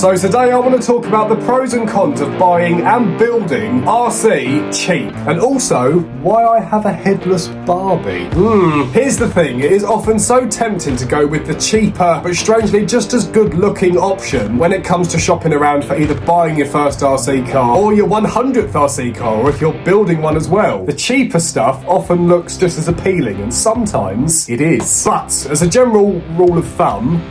So today I want to talk about the pros and cons of buying and building RC cheap, and also why I have a headless Barbie. Here's the thing, it is often so tempting to go with the cheaper but strangely just as good looking option when it comes to shopping around for either buying your first RC car or your 100th RC car, or if you're building one as well. The cheaper stuff often looks just as appealing, and sometimes it is. But as a general rule of thumb,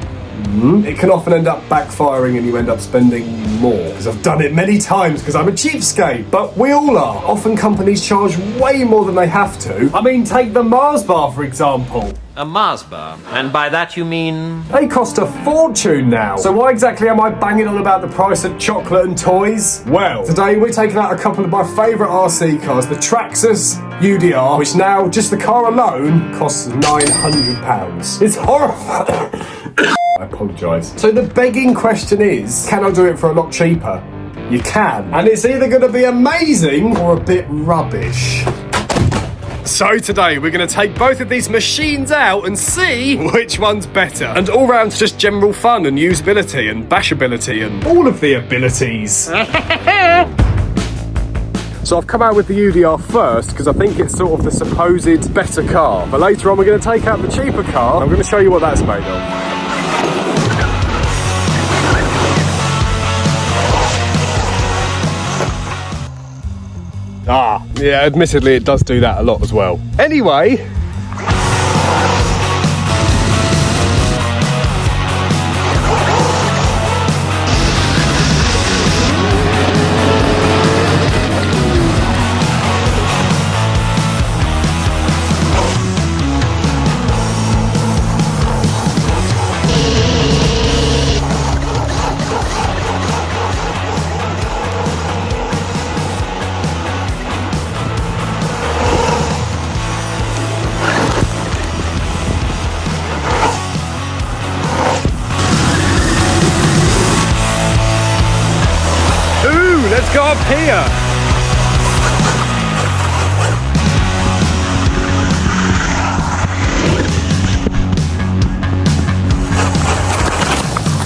it can often end up backfiring and you end up spending more. Because I've done it many times because I'm a cheapskate, but we all are. Often companies charge way more than they have to. I mean, take the Mars bar for example. A Mars bar? And by that you mean? They cost a fortune now. So why exactly am I banging on about the price of chocolate and toys? Well, today we're taking out a couple of my favourite RC cars, the Traxxas UDR, which now, just the car alone, costs £900. It's horrifying. I apologise. So the begging question is, can I do it for a lot cheaper? You can. And it's either going to be amazing or a bit rubbish. So today we're going to take both of these machines out and see which one's better. And all round just general fun and usability and bashability and all of the abilities. So I've come out with the UDR first because I think it's sort of the supposed better car. But later on we're going to take out the cheaper car. I'm going to show you what that's made of. Yeah, admittedly it does do that a lot as well. Anyway, let's go up here.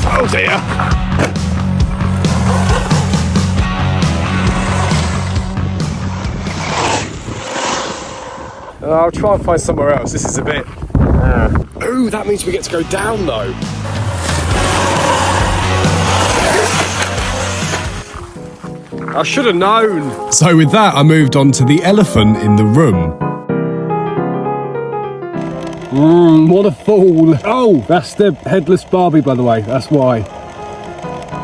Oh dear. I'll try and find somewhere else. This is a bit... Ooh, that means we get to go down though. I should have known. So with that, I moved on to the elephant in the room. What a fool. Oh, that's the headless Barbie, by the way. That's why.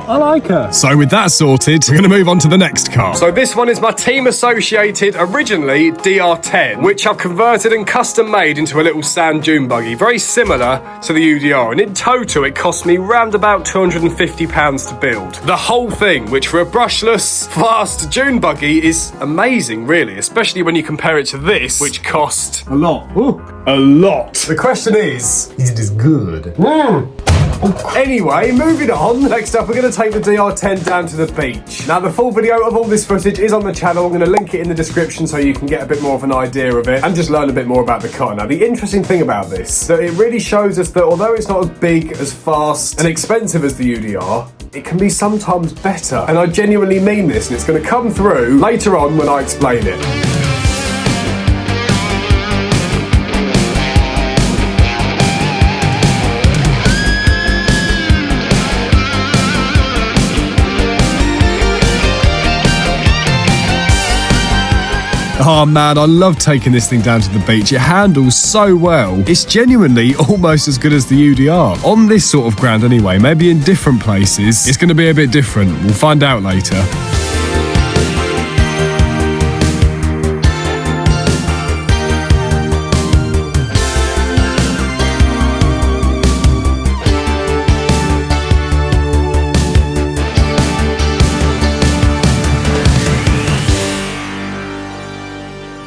I like her. So with that sorted, we're going to move on to the next car. So this one is my team associated, originally DR10, which I've converted and custom made into a little sand dune buggy, very similar to the UDR. And in total, it cost me round about £250 to build. The whole thing, which for a brushless, fast dune buggy is amazing, really, especially when you compare it to this, which cost a lot. Ooh, a lot. The question is it good? Anyway, moving on. Next up, we're going to take the DR10 down to the beach. Now, the full video of all this footage is on the channel. I'm going to link it in the description so you can get a bit more of an idea of it and just learn a bit more about the car. Now, the interesting thing about this, that it really shows us that although it's not as big, as fast and expensive as the UDR, it can be sometimes better. And I genuinely mean this, and it's going to come through later on when I explain it. Oh man, I love taking this thing down to the beach. It handles so well. It's genuinely almost as good as the UDR. On this sort of ground anyway, maybe in different places, it's going to be a bit different. We'll find out later.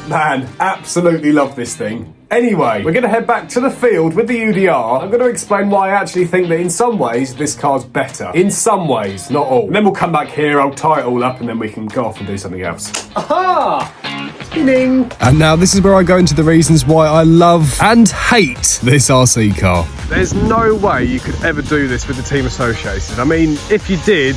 Man, absolutely love this thing. Anyway, we're going to head back to the field with the UDR. I'm going to explain why I actually think that in some ways this car's better. In some ways, not all. And then we'll come back here, I'll tie it all up, and then we can go off and do something else. Aha! And now this is where I go into the reasons why I love and hate this RC car. There's no way you could ever do this with the Team Associated. I mean, if you did,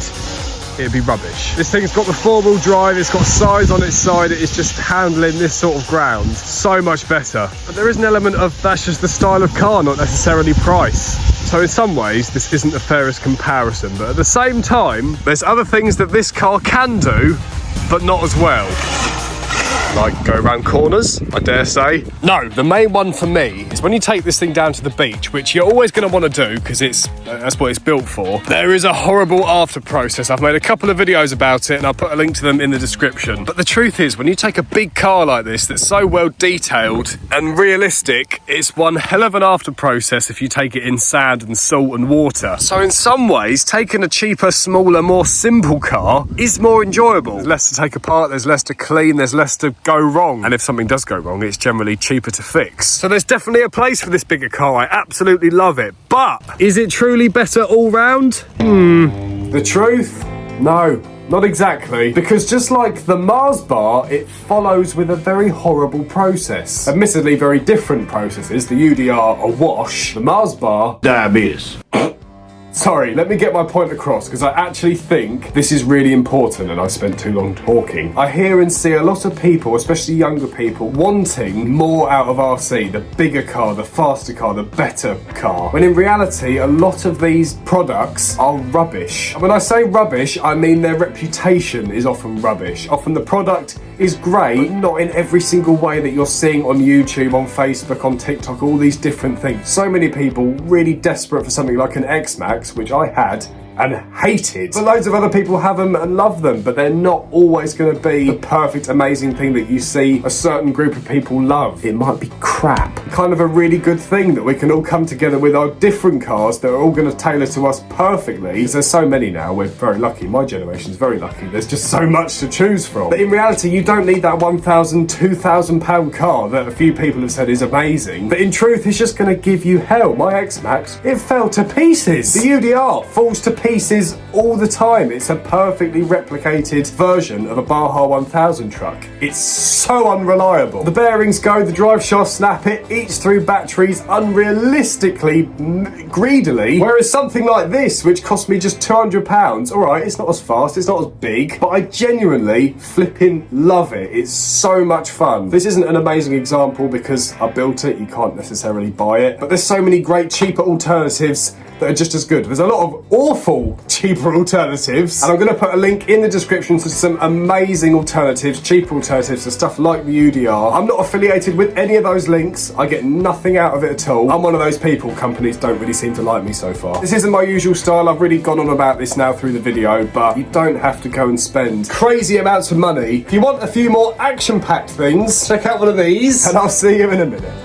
it'd be rubbish. This thing's got the 4-wheel drive, it's got size on its side, it is just handling this sort of ground so much better. But there is an element of that's just the style of car, not necessarily price. So in some ways, this isn't the fairest comparison, but at the same time, there's other things that this car can do, but not as well. Like go around corners, I dare say. No, the main one for me is when you take this thing down to the beach, which you're always going to want to do because that's what it's built for. There is a horrible after process. I've made a couple of videos about it and I'll put a link to them in the description. But the truth is, when you take a big car like this that's so well detailed and realistic, it's one hell of an after process if you take it in sand and salt and water. So in some ways, taking a cheaper, smaller, more simple car is more enjoyable. There's less to take apart, there's less to clean, there's less to go wrong, and if something does go wrong, it's generally cheaper to fix. So there's definitely a place for this bigger car. I absolutely love it, but is it truly better all round? The truth? No, not exactly, because just like the Mars bar, it follows with a very horrible process. Admittedly, very different processes. The UDR, a wash. The Mars bar, diabetes. Sorry, let me get my point across, because I actually think this is really important and I spent too long talking. I hear and see a lot of people, especially younger people, wanting more out of RC, the bigger car, the faster car, the better car. When in reality, a lot of these products are rubbish. And when I say rubbish, I mean their reputation is often rubbish. Often the product is great, but not in every single way that you're seeing on YouTube, on Facebook, on TikTok, all these different things. So many people really desperate for something like an X-Max, which I had and hated. But loads of other people have them and love them, but they're not always going to be the perfect, amazing thing that you see a certain group of people love. It might be crap. Kind of a really good thing that we can all come together with our different cars that are all going to tailor to us perfectly. Because there's so many now, we're very lucky. My generation's very lucky. There's just so much to choose from. But in reality, you don't need that £1,000, £2,000 car that a few people have said is amazing. But in truth, it's just going to give you hell. My X-Max, it fell to pieces. The UDR falls to pieces all the time. It's a perfectly replicated version of a Baja 1000 truck. It's so unreliable. The bearings go, the drive shafts snap, it eats through batteries unrealistically greedily, whereas something like this, which cost me just £200, alright, it's not as fast, it's not as big, but I genuinely flipping love it. It's so much fun. This isn't an amazing example because I built it, you can't necessarily buy it, but there's so many great cheaper alternatives that are just as good. There's a lot of awful cheaper alternatives, and I'm going to put a link in the description to some amazing alternatives, cheaper alternatives to stuff like the UDR. I'm not affiliated with any of those links. I get nothing out of it at all. I'm one of those people, companies don't really seem to like me so far. This isn't my usual style. I've really gone on about this now through the video, but you don't have to go and spend crazy amounts of money. If you want a few more action-packed things, check out one of these, and I'll see you in a minute.